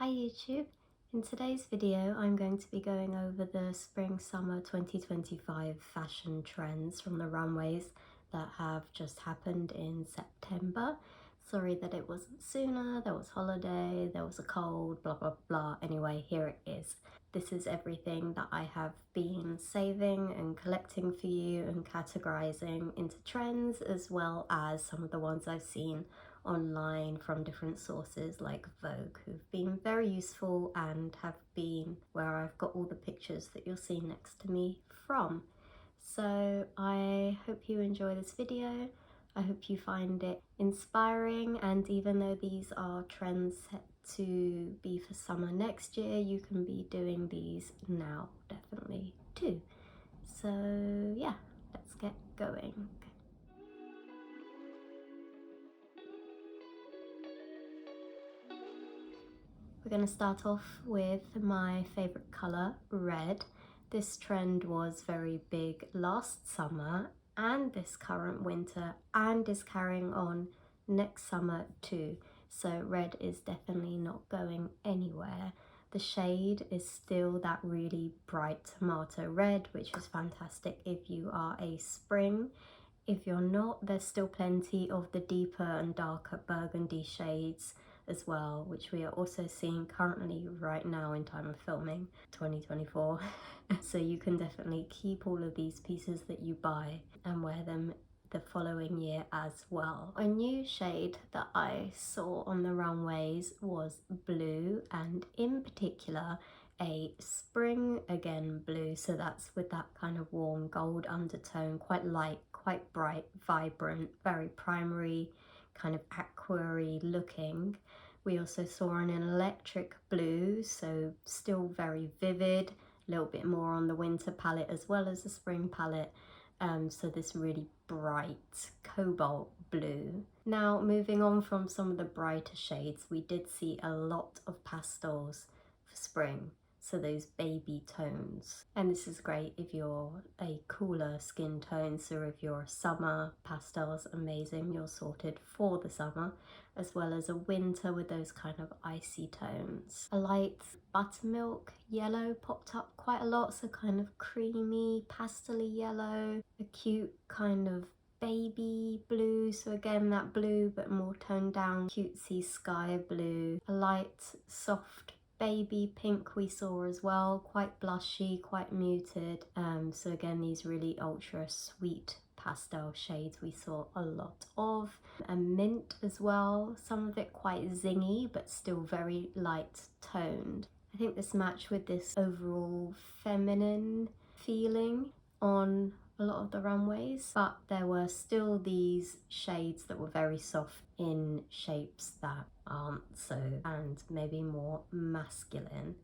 Hi YouTube! In today's video I'm going to be going over the Spring-Summer 2025 fashion trends from the runways that have just happened in September. Sorry that it wasn't sooner, there was holiday, there was a cold, blah blah blah. Anyway, here it is. This is everything that I have been saving and collecting for you and categorizing into trends, as well as some of the ones I've seen online from different sources like Vogue, who've been very useful and have been where I've got all the pictures that you'll see next to me from. So I hope you enjoy this video. I hope you find it inspiring, and even though these are trends set to be for summer next year, you can be doing these now definitely too. So yeah, let's get going. We're going to start off with my favourite colour, red. This trend was very big last summer and this current winter, and is carrying on next summer too. So red is definitely not going anywhere. The shade is still that really bright tomato red, which is fantastic if you are a spring. If you're not, there's still plenty of the deeper and darker burgundy shades as well, which we are also seeing currently right now in time of filming 2024. So you can definitely keep all of these pieces that you buy and wear them the following year as well. A new shade that I saw on the runways was blue, and in particular a spring again blue, so that's with that kind of warm gold undertone, quite light, quite bright, vibrant, very primary, kind of aqua-y looking. We also saw an electric blue, so still very vivid, a little bit more on the winter palette as well as the spring palette. So this really bright cobalt blue. Now moving on from some of the brighter shades, we did see a lot of pastels for spring. So those baby tones, and this is great if you're a cooler skin tone. So if you're summer, pastels amazing, you're sorted for the summer, as well as a winter with those kind of icy tones. A light buttermilk yellow popped up quite a lot, so kind of creamy pastel-y yellow. A cute kind of baby blue, so again that blue but more toned down, cutesy sky blue. A light soft baby pink we saw as well, quite blushy, quite muted. So again, these really ultra sweet pastel shades we saw a lot of. A mint as well, some of it quite zingy but still very light toned. I think this matched with this overall feminine feeling on a lot of the runways, but there were still these shades that were very soft in shapes that aren't so, and maybe more masculine,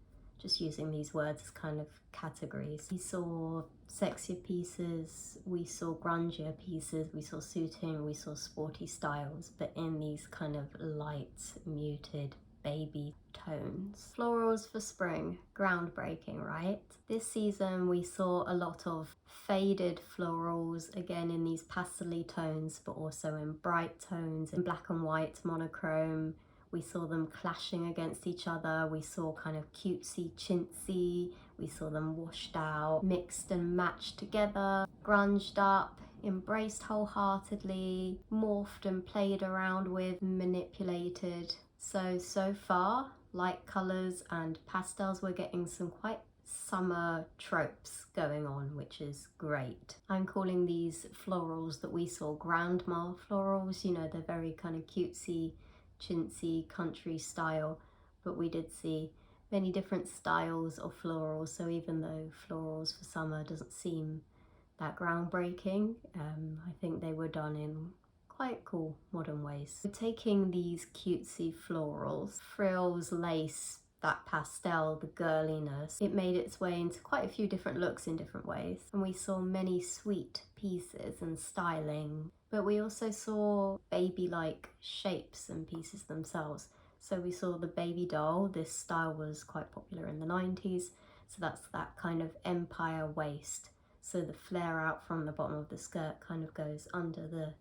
just using these words as kind of categories. We saw sexier pieces, we saw grungier pieces, we saw suiting, we saw sporty styles, but in these kind of light, muted baby tones. Florals for spring, groundbreaking, right? This season we saw a lot of faded florals, again in these pastel-y tones, but also in bright tones, in black and white monochrome. We saw them clashing against each other. We saw kind of cutesy chintzy, we saw them washed out, mixed and matched together, grunged up, embraced wholeheartedly, morphed and played around with, manipulated. So far, light colours and pastels, we're getting some quite summer tropes going on, which is great. I'm calling these florals that we saw grandma florals. You know, they're very kind of cutesy, chintzy, country style, but we did see many different styles of florals. So even though florals for summer doesn't seem that groundbreaking, I think they were done in quite cool modern ways. We're taking these cutesy florals, frills, lace, that pastel, the girliness, it made its way into quite a few different looks in different ways, and we saw many sweet pieces and styling, but we also saw baby-like shapes and pieces themselves. So we saw the Babydoll. This style was quite popular in the 90s, so that's that kind of empire waist, so the flare out from the bottom of the skirt kind of goes under the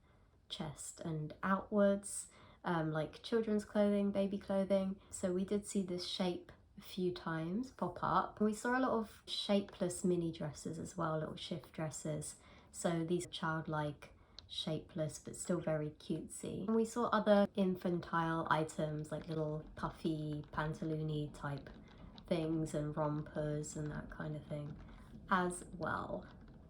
chest and outwards. like children's clothing, baby clothing. So we did see this shape a few times pop up. We saw a lot of shapeless mini dresses as well, little shift dresses. So these childlike, shapeless but still very cutesy. And we saw other infantile items like little puffy pantaloony type things and rompers and that kind of thing as well.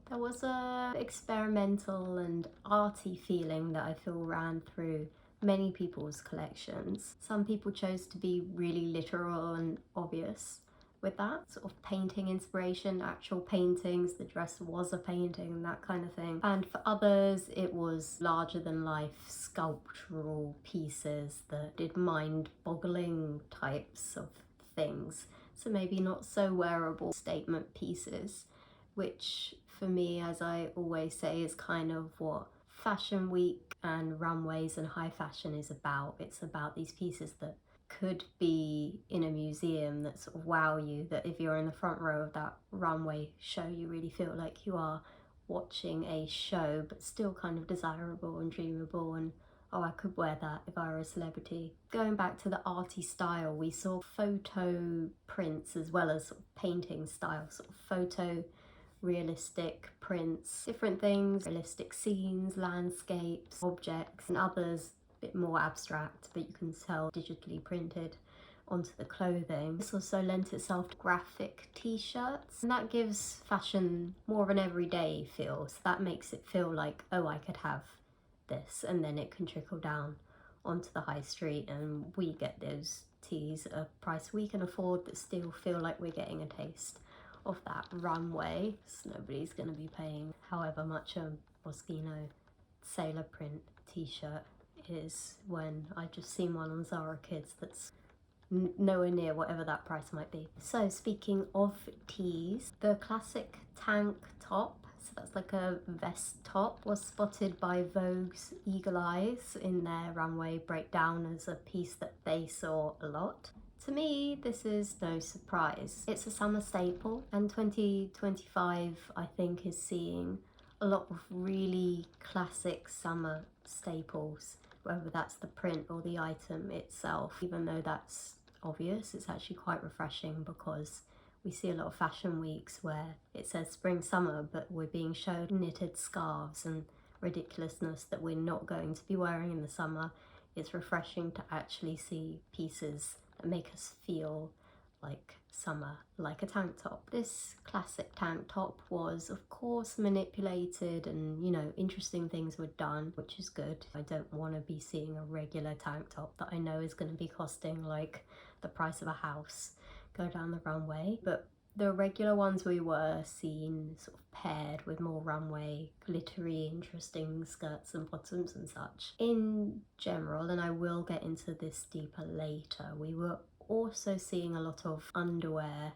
There was a experimental and arty feeling that I feel ran through many people's collections. Some people chose to be really literal and obvious with that, sort of painting inspiration, actual paintings, the dress was a painting and that kind of thing. And for others it was larger than life sculptural pieces that did mind-boggling types of things. So maybe not so wearable statement pieces, which for me, as I always say, is kind of what Fashion Week and runways and high fashion is about. It's about these pieces that could be in a museum that sort of wow you, that if you're in the front row of that runway show you really feel like you are watching a show, but still kind of desirable and dreamable, and oh, I could wear that if I were a celebrity. Going back to the arty style, we saw photo prints as well as sort of painting style, sort of photo realistic prints, different things, realistic scenes, landscapes, objects, and others a bit more abstract, but you can tell digitally printed onto the clothing. This also lent itself to graphic t-shirts, and that gives fashion more of an everyday feel, so that makes it feel like, oh, I could have this, and then it can trickle down onto the high street and we get those tees at a price we can afford that still feel like we're getting a taste of that runway. So nobody's going to be paying however much a Moschino sailor print t-shirt is, when I just seen one on Zara Kids that's nowhere near whatever that price might be. So speaking of tees, the classic tank top, so that's like a vest top, was spotted by Vogue's Eagle Eyes in their runway breakdown as a piece that they saw a lot. To me, this is no surprise. It's a summer staple, and 2025 I think is seeing a lot of really classic summer staples, whether that's the print or the item itself. Even though that's obvious, it's actually quite refreshing because we see a lot of fashion weeks where it says spring summer but we're being shown knitted scarves and ridiculousness that we're not going to be wearing in the summer. It's refreshing to actually see pieces that make us feel like summer, like a tank top. This classic tank top was of course manipulated and, you know, interesting things were done, which is good. I don't want to be seeing a regular tank top that I know is going to be costing like the price of a house go down the runway, but the regular ones we were seeing sort of paired with more runway, glittery, interesting skirts and bottoms and such. In general, and I will get into this deeper later, we were also seeing a lot of underwear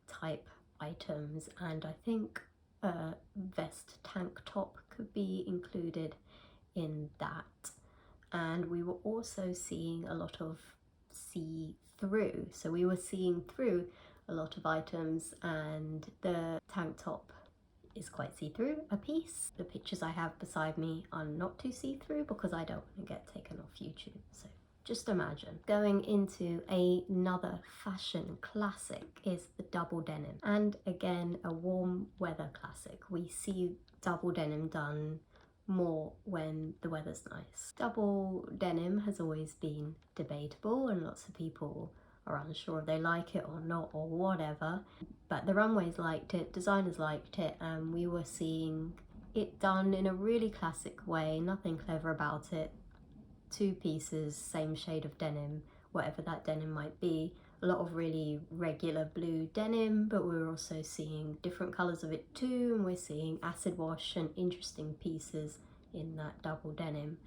type items, and I think a vest tank top could be included in that. And we were also seeing a lot of see-through, so we were seeing through a lot of items, and the tank top is quite see-through a piece. The pictures I have beside me are not too see-through because I don't want to get taken off YouTube, so just imagine. Going into another fashion classic is the double denim, and again a warm weather classic. We see double denim done more when the weather's nice. Double denim has always been debatable and lots of people are unsure if they like it or not or whatever, but the runways liked it, designers liked it, and we were seeing it done in a really classic way, nothing clever about it. Two pieces, same shade of denim, whatever that denim might be. A lot of really regular blue denim, but we're also seeing different colours of it too, and we're seeing acid wash and interesting pieces in that double denim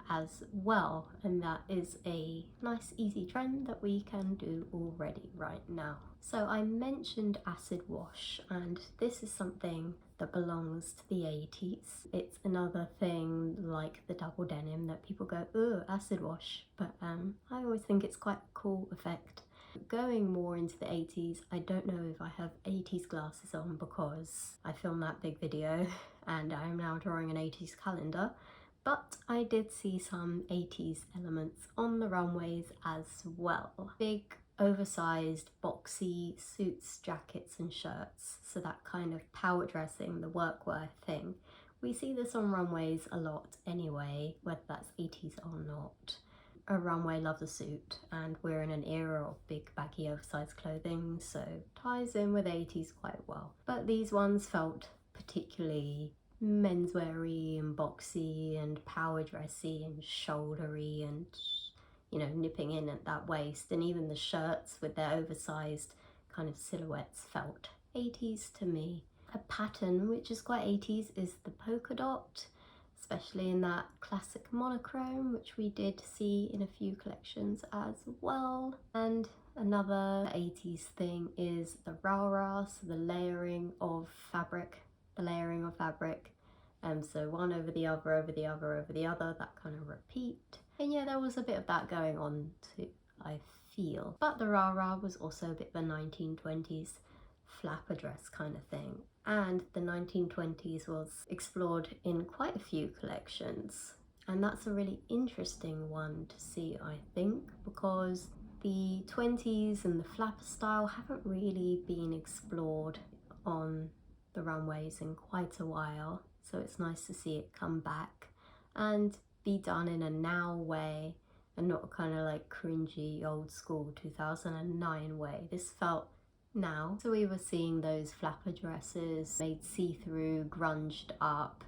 as well, and that is a nice easy trend that we can do already right now. So I mentioned acid wash, and this is something that belongs to the 80s. It's another thing like the double denim that people go, oh, acid wash, but I always think it's quite a cool effect. Going more into the 80s, I don't know if I have 80s glasses on because I filmed that big video and I am now drawing an 80s calendar, But I did see some 80s elements on the runways as well. Big, oversized, boxy suits, jackets and shirts. So that kind of power dressing, the workwear thing. We see this on runways a lot anyway, whether that's 80s or not. A runway loves a suit, and we're in an era of big baggy oversized clothing, so ties in with 80s quite well. But these ones felt particularly mensweary and boxy and power dressy and shouldery and, you know, nipping in at that waist, and even the shirts with their oversized kind of silhouettes felt 80s to me. A pattern which is quite 80s is the polka dot, especially in that classic monochrome, which we did see in a few collections as well. And another 80s thing is the rah-rah, so the layering of fabric. So one over the other, over the other, over the other, that kind of repeat. And yeah, there was a bit of that going on too, I feel. But the rah-rah was also a bit of a 1920s flapper dress kind of thing. And the 1920s was explored in quite a few collections. And that's a really interesting one to see, I think, because the 20s and the flapper style haven't really been explored on the runways in quite a while. So it's nice to see it come back and be done in a now way and not kind of like cringy old school 2009 way. This felt now. So we were seeing those flapper dresses made see-through, grunged up.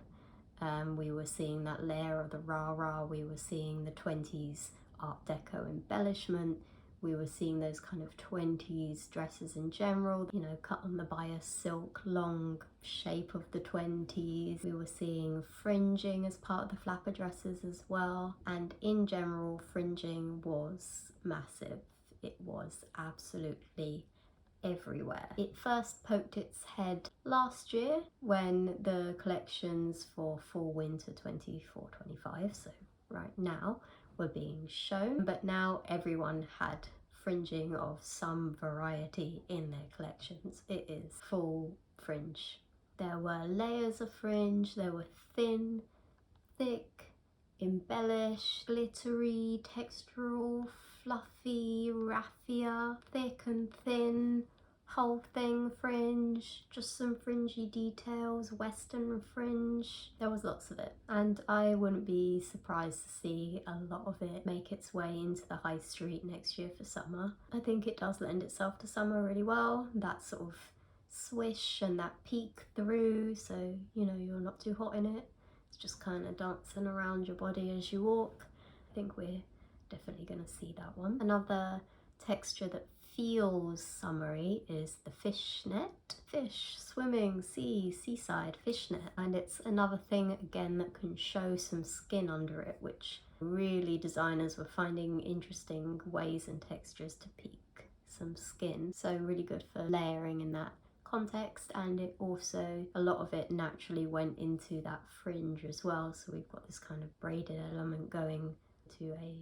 We were seeing that layer of the rah-rah. We were seeing the 20s Art Deco embellishment. We were seeing those kind of 20s dresses in general, you know, cut on the bias silk, long shape of the 20s. We were seeing fringing as part of the flapper dresses as well. And in general, fringing was massive. It was absolutely everywhere. It first poked its head last year when the collections for fall winter 24-25, so right now, were being shown, but now everyone had fringing of some variety in their collections. It is full fringe. There were layers of fringe, there were thin, thick, embellished, glittery, textural, fluffy, raffia, thick and thin, whole thing fringe, just some fringy details, western fringe. There was lots of it, and I wouldn't be surprised to see a lot of it make its way into the high street next year for summer. I think it does lend itself to summer really well, that sort of swish and that peek through, so you know you're not too hot in it. It's just kind of dancing around your body as you walk. I think we're definitely going to see that one. Another texture that feels summery is the fishnet. Fish, swimming, seaside, fishnet. And it's another thing again that can show some skin under it, which really designers were finding interesting ways and textures to peek some skin. So really good for layering in that context, and it also, a lot of it naturally went into that fringe as well, so we've got this kind of braided element going to a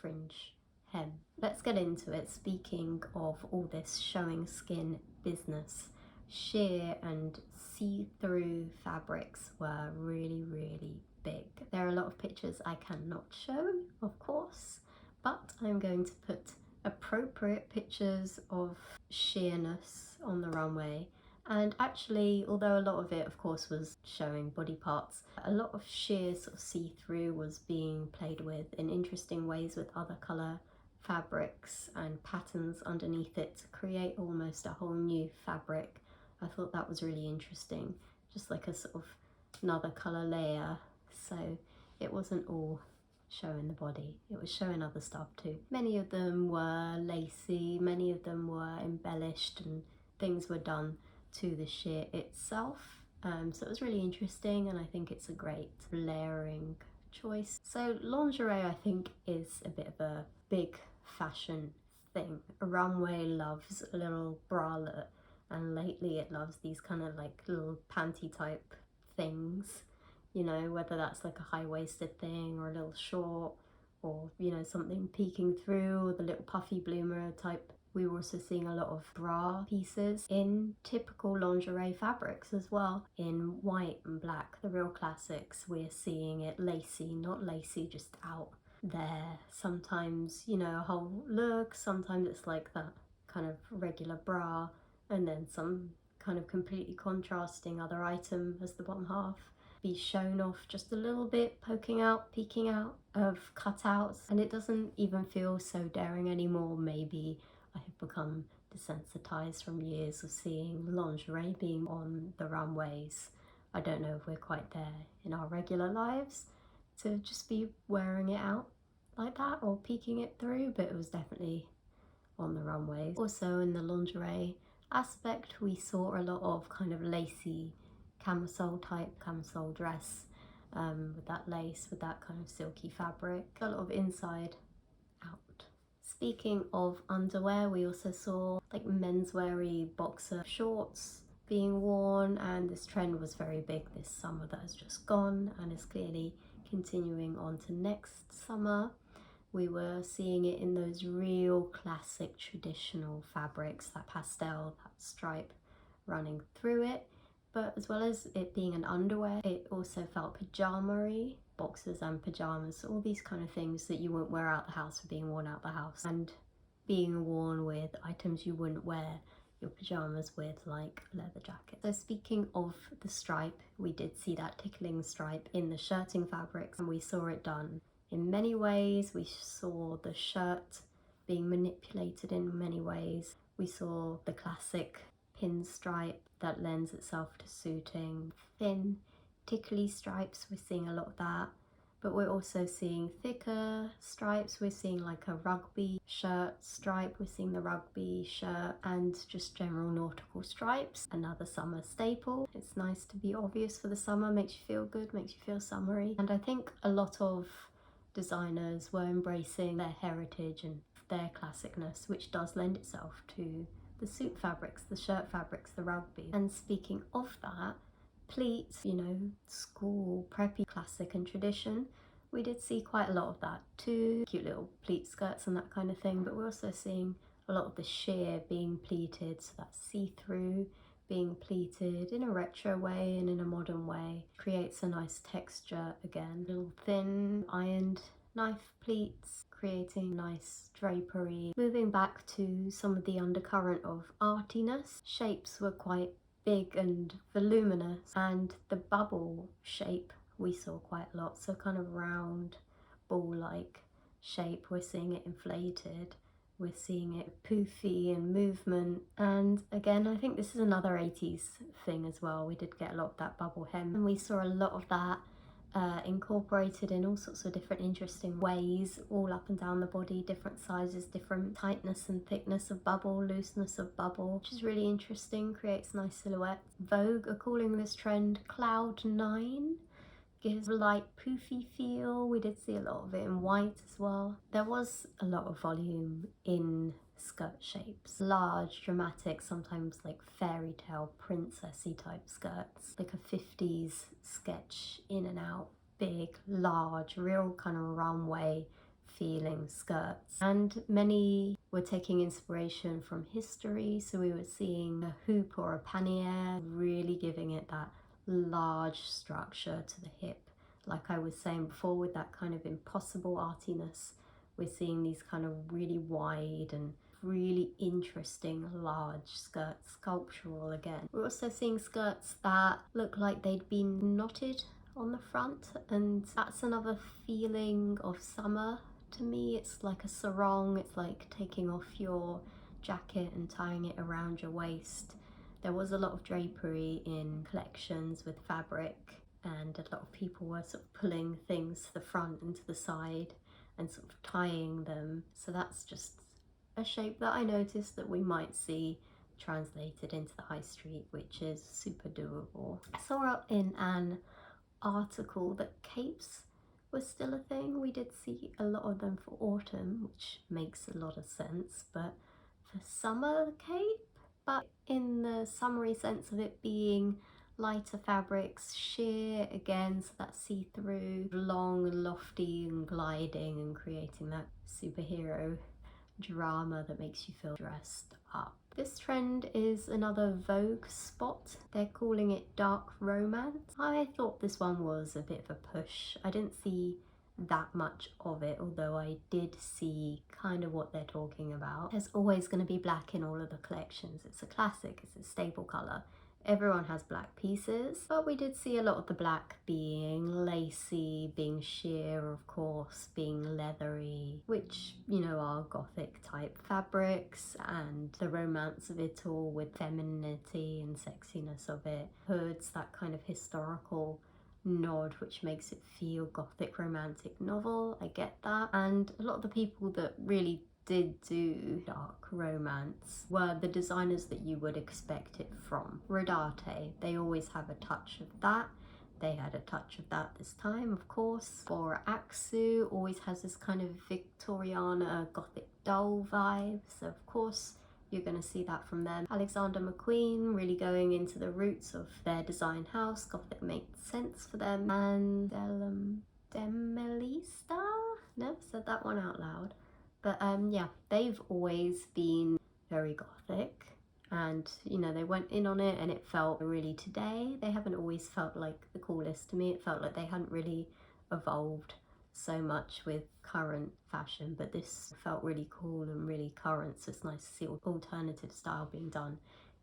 fringe hem. Let's get into it. Speaking of all this showing skin business, sheer and see-through fabrics were really big. There are a lot of pictures I cannot show, of course, but I'm going to put appropriate pictures of sheerness on the runway. And actually, although a lot of it of course was showing body parts, a lot of sheer sort of see-through was being played with in interesting ways with other colour fabrics and patterns underneath it to create almost a whole new fabric. I thought that was really interesting, just like a sort of another colour layer, so it wasn't all showing the body, it was showing other stuff too. Many of them were lacy, many of them were embellished, and things were done to the sheer itself. So it was really interesting, and I think it's a great layering choice. So lingerie, I think, is a bit of a big fashion thing. A runway loves a little bralette, and lately it loves these kind of like little panty type things, you know, whether that's like a high-waisted thing or a little short, or you know, something peeking through, or the little puffy bloomer type We were also seeing a lot of bra pieces in typical lingerie fabrics as well, in white and black, the real classics. We're seeing it lacy, not lacy, just out there. Sometimes, you know, a whole look, sometimes it's like that kind of regular bra, and then some kind of completely contrasting other item as the bottom half. Be shown off just a little bit, poking out, peeking out of cutouts, and it doesn't even feel so daring anymore. Maybe I have become desensitized from years of seeing lingerie being on the runways. I don't know if we're quite there in our regular lives to just be wearing it out like that or peeking it through, but it was definitely on the runways. Also in the lingerie aspect, we saw a lot of kind of lacy camisole type camisole dress with that lace, with that kind of silky fabric, a lot of inside out. Speaking of underwear, we also saw like mensweary boxer shorts being worn, and this trend was very big this summer that has just gone and is clearly continuing on to next summer. We were seeing it in those real classic traditional fabrics, that pastel, that stripe running through it. But as well as it being an underwear, it also felt pajama-y, boxers and pajamas, all these kind of things that you wouldn't wear out the house are being worn out the house, and being worn with items you wouldn't wear your pajamas with, like leather jacket. So speaking of the stripe, we did see that tickling stripe in the shirting fabrics, and we saw it done in many ways. We saw the shirt being manipulated in many ways. We saw the classic pinstripe that lends itself to suiting. Thin, tickly stripes, we're seeing a lot of that. But we're also seeing thicker stripes. We're seeing like a rugby shirt stripe. We're seeing the rugby shirt and just general nautical stripes. Another summer staple. It's nice to be obvious for the summer. Makes you feel good, makes you feel summery. And I think a lot of designers were embracing their heritage and their classicness, which does lend itself to the suit fabrics, the shirt fabrics, the rugby. And speaking of that, pleats, you know, school, preppy, classic and tradition, we did see quite a lot of that too. Cute little pleat skirts and that kind of thing, but we're also seeing a lot of the sheer being pleated, so that see-through being pleated in a retro way and in a modern way. Creates a nice texture again. Little thin ironed knife pleats, creating nice drapery. Moving back to some of the undercurrent of artiness, shapes were quite big and voluminous, and the bubble shape we saw quite a lot, so kind of round ball-like shape. We're seeing it inflated, we're seeing it poofy and movement, and again I think this is another 80s thing as well. We did get a lot of that bubble hem, and we saw a lot of that incorporated in all sorts of different interesting ways, all up and down the body, different sizes, different tightness and thickness of bubble, looseness of bubble, which is really interesting, creates nice silhouettes. Vogue are calling this trend Cloud 9. Gives a light poofy feel. We did see a lot of it in white as well. There was a lot of volume in skirt shapes. Large, dramatic, sometimes like fairy tale, princessy type skirts. Like a 50s sketch in and out. Big, large, real kind of runway feeling skirts. And many were taking inspiration from history. So we were seeing a hoop or a pannier, really giving it that large structure to the hip. Like I was saying before, with that kind of impossible artiness, we're seeing these kind of really wide and really interesting large skirts, sculptural again. We're also seeing skirts that look like they'd been knotted on the front, and that's another feeling of summer to me. It's like a sarong, it's like taking off your jacket and tying it around your waist. There was a lot of drapery in collections with fabric, and a lot of people were sort of pulling things to the front and to the side and sort of tying them. So that's just a shape that I noticed that we might see translated into the high street, which is super doable. I saw in an article that capes was still a thing. We did see a lot of them for autumn, which makes a lot of sense, but for summer cape, but in the summery sense of it being lighter fabrics, sheer again, so that see-through, long, lofty and gliding and creating that superhero drama that makes you feel dressed up. This trend is another Vogue spot. They're calling it dark romance. I thought this one was a bit of a push. I didn't see that much of it, although I did see kind of what they're talking about. There's always going to be black in all of the collections. It's a classic, it's a staple colour. Everyone has black pieces, but we did see a lot of the black being lacy, being sheer, of course, being leathery, which, you know, are gothic type fabrics, and the romance of it all with femininity and sexiness of it. Hoods, that kind of historical nod which makes it feel gothic romantic novel. I get that. And a lot of the people that really did do dark romance were the designers that you would expect it from. Arty, they always have a touch of that. They had a touch of that this time, of course. For Aksu, always has this kind of Victoriana gothic doll vibe, so of course you're going to see that from them. Alexander McQueen, really going into the roots of their design house. Gothic makes sense for them. And Demelista? Never said that one out loud. But yeah, they've always been very gothic. And, you know, they went in on it and it felt really today. They haven't always felt like the coolest to me. It felt like they hadn't really evolved so much with current fashion, but this felt really cool and really current, so it's nice to see alternative style being done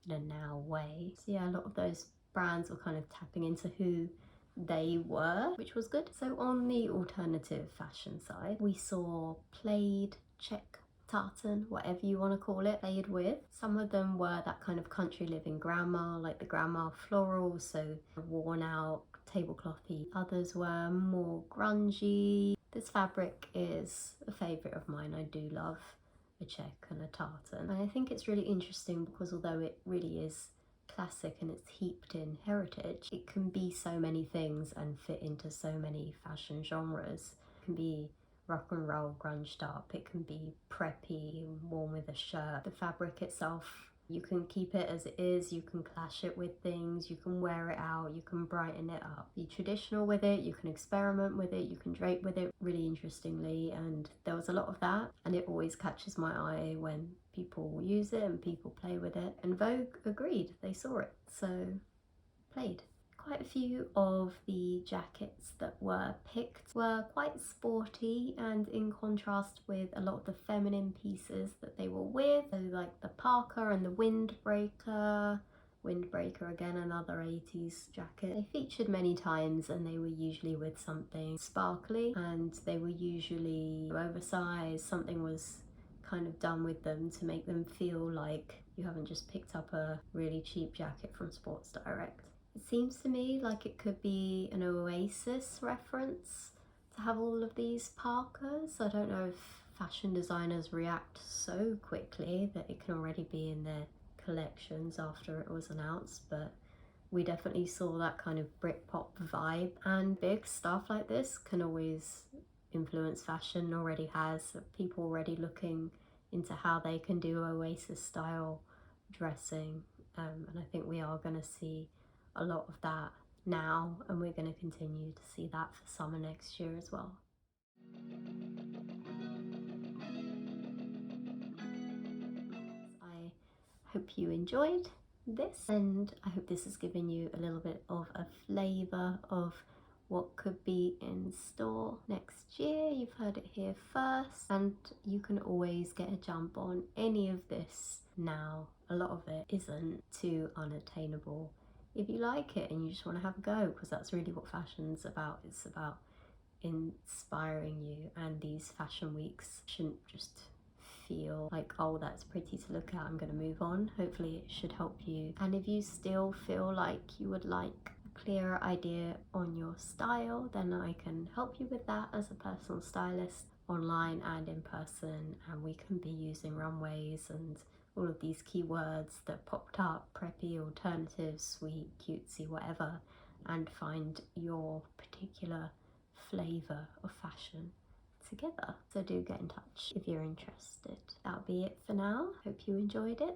in a now way. So yeah, a lot of those brands were kind of tapping into who they were, which was good. So on the alternative fashion side, we saw Plaid, check, tartan, whatever you want to call it, played with. Some of them were that kind of country living grandma, like the grandma florals, so worn out, tableclothy. Others were more grungy. This fabric is a favourite of mine. I do love a check and a tartan. And I think it's really interesting because although it really is classic and it's heaped in heritage, it can be so many things and fit into so many fashion genres. It can be rock and roll grunged up, it can be preppy, worn with a shirt. The fabric itself, you can keep it as it is, you can clash it with things, you can wear it out, you can brighten it up. Be traditional with it, you can experiment with it, you can drape with it really interestingly, and there was a lot of that, and it always catches my eye when people use it and people play with it. And Vogue agreed, they saw it, so played. Quite a few of the jackets that were picked were quite sporty and in contrast with a lot of the feminine pieces that they were with. So like the Parka and the Windbreaker. Windbreaker, again, another 80s jacket. They featured many times and they were usually with something sparkly and they were usually oversized. Something was kind of done with them to make them feel like you haven't just picked up a really cheap jacket from Sports Direct. It seems to me like it could be an Oasis reference to have all of these Parkas. I don't know if fashion designers react so quickly that it can already be in their collections after it was announced, but we definitely saw that kind of Britpop vibe, and big stuff like this can always influence fashion, already has. People already looking into how they can do Oasis style dressing, and I think we are going to see a lot of that now, and we're going to continue to see that for summer next year as well. I hope you enjoyed this, and I hope this has given you a little bit of a flavour of what could be in store next year. You've heard it here first, and you can always get a jump on any of this now. A lot of it isn't too unattainable if you like it and you just want to have a go, because that's really what fashion's about. It's about inspiring you, and these fashion weeks shouldn't just feel like, oh, that's pretty to look at, I'm going to move on. Hopefully it should help you, and if you still feel like you would like a clearer idea on your style, then I can help you with that as a personal stylist, online and in person, and we can be using runways and all of these keywords that popped up, preppy, alternative, sweet, cutesy, whatever, and find your particular flavour of fashion together. So do get in touch if you're interested. That'll be it for now. Hope you enjoyed it.